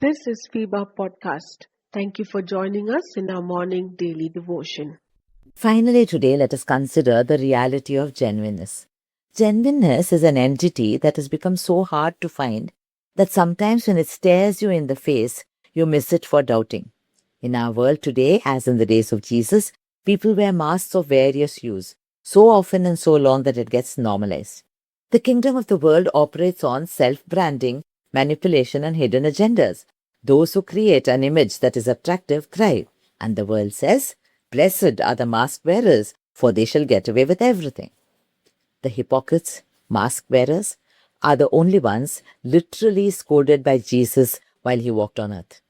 This is FIBA Podcast. Thank you for joining us in our morning daily devotion. Finally, today, let us consider the reality of genuineness. Genuineness is an entity that has become so hard to find that sometimes when it stares you in the face, you miss it for doubting. In our world today, as in the days of Jesus, people wear masks of various hues, so often and so long that it gets normalized. The kingdom of the world operates on self-branding, manipulation, and hidden agendas. Those who create an image that is attractive cry, and the world says, "Blessed are the mask bearers, for they shall get away with everything." The hypocrites, mask bearers, are the only ones literally scolded by Jesus while he walked on earth.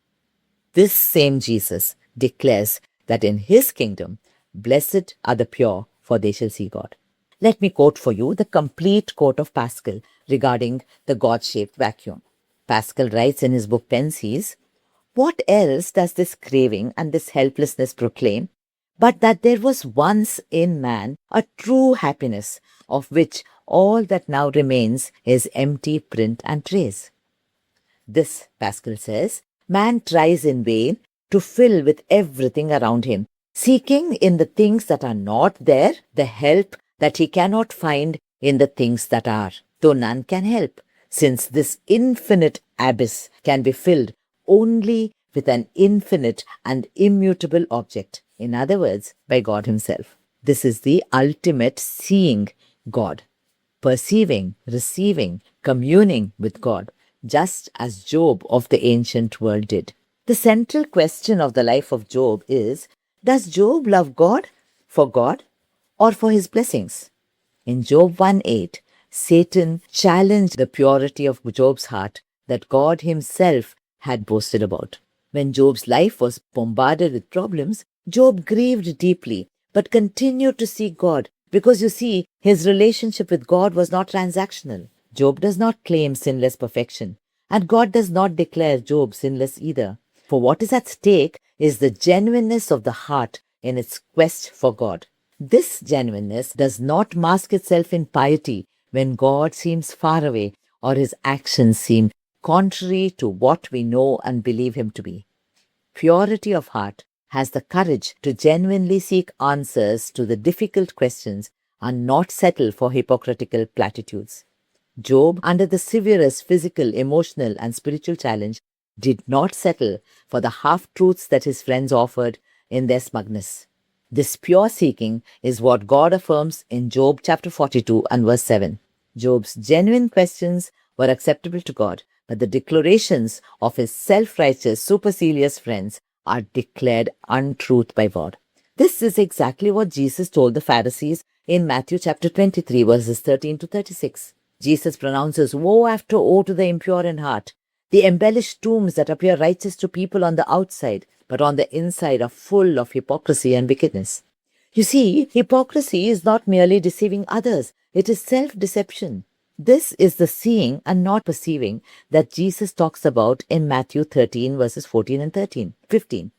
This same Jesus declares that in his kingdom, blessed are the pure, for they shall see God. Let me quote for you the complete quote of Pascal regarding the God-shaped vacuum. Pascal writes in his book Pensées, "What else does this craving and this helplessness proclaim but that there was once in man a true happiness, of which all that now remains is empty print and trace?" This, Pascal says, man tries in vain to fill with everything around him, seeking in the things that are not there the help that he cannot find in the things that are, though none can help, since this infinite abyss can be filled only with an infinite and immutable object, in other words, by God himself. This is the ultimate seeing God, perceiving, receiving, communing with God, just as Job of the ancient world did. The central question of the life of Job is, does Job love God or for his blessings? In Job 1:8, Satan challenged the purity of Job's heart that God himself had boasted about. When Job's life was bombarded with problems, Job grieved deeply but continued to seek God because, you see, his relationship with God was not transactional. Job does not claim sinless perfection, and God does not declare Job sinless either. For what is at stake is the genuineness of the heart in its quest for God. This genuineness does not mask itself in piety when God seems far away or his actions seem contrary to what we know and believe him to be. Purity of heart has the courage to genuinely seek answers to the difficult questions and not settle for hypocritical platitudes. Job, under the severest physical, emotional, and spiritual challenge, did not settle for the half-truths that his friends offered in their smugness. This pure seeking is what God affirms in Job chapter 42 and verse 7. Job's genuine questions were acceptable to God, but the declarations of his self-righteous, supercilious friends are declared untruth by God. This is exactly what Jesus told the Pharisees in Matthew chapter 23 verses 13 to 36. Jesus pronounces woe after woe to the impure in heart, the embellished tombs that appear righteous to people on the outside, but on the inside are full of hypocrisy and wickedness. You see, hypocrisy is not merely deceiving others, it is self-deception. This is the seeing and not perceiving that Jesus talks about in Matthew 13 verses 14 and 15.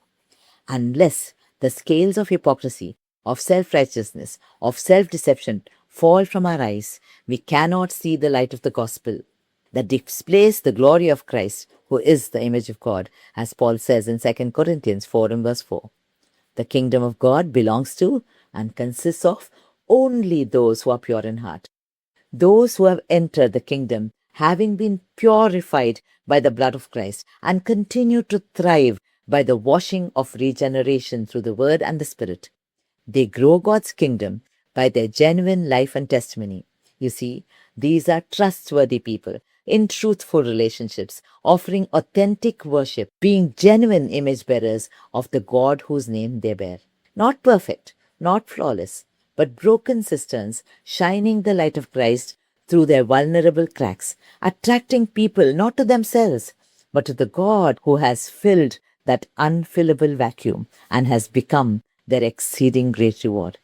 Unless the scales of hypocrisy, of self-righteousness, of self-deception fall from our eyes, we cannot see the light of the gospel that displays the glory of Christ, who is the image of God, as Paul says in 2 Corinthians 4 and verse 4. The kingdom of God belongs to and consists of only those who are pure in heart. Those who have entered the kingdom, having been purified by the blood of Christ and continue to thrive by the washing of regeneration through the word and the spirit. They grow God's kingdom by their genuine life and testimony. You see, these are trustworthy people in truthful relationships, offering authentic worship, being genuine image bearers of the God whose name they bear. Not perfect, not flawless, but broken cisterns shining the light of Christ through their vulnerable cracks, attracting people not to themselves, but to the God who has filled that unfillable vacuum and has become their exceeding great reward.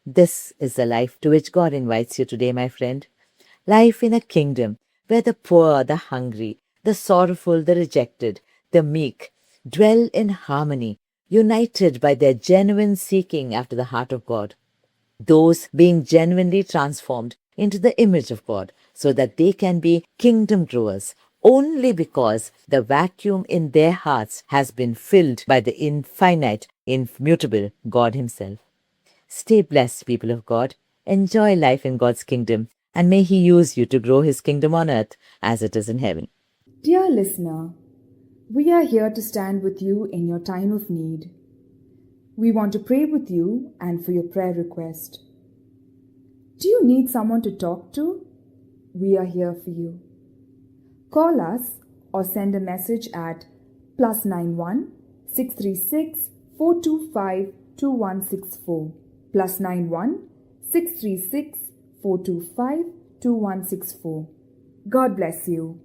This is the life to which God invites you today, my friend. Life in a kingdom where the poor, the hungry, the sorrowful, the rejected, the meek dwell in harmony, united by their genuine seeking after the heart of God. Those being genuinely transformed into the image of God so that they can be kingdom growers, only because the vacuum in their hearts has been filled by the infinite, immutable God Himself. Stay blessed, people of God. Enjoy life in God's kingdom, and may He use you to grow His kingdom on earth as it is in heaven. Dear listener, we are here to stand with you in your time of need. We want to pray with you and for your prayer request. Do you need someone to talk to? We are here for you. Call us or send a message at +91 636 425 2164. +91 636 425 2164. God bless you.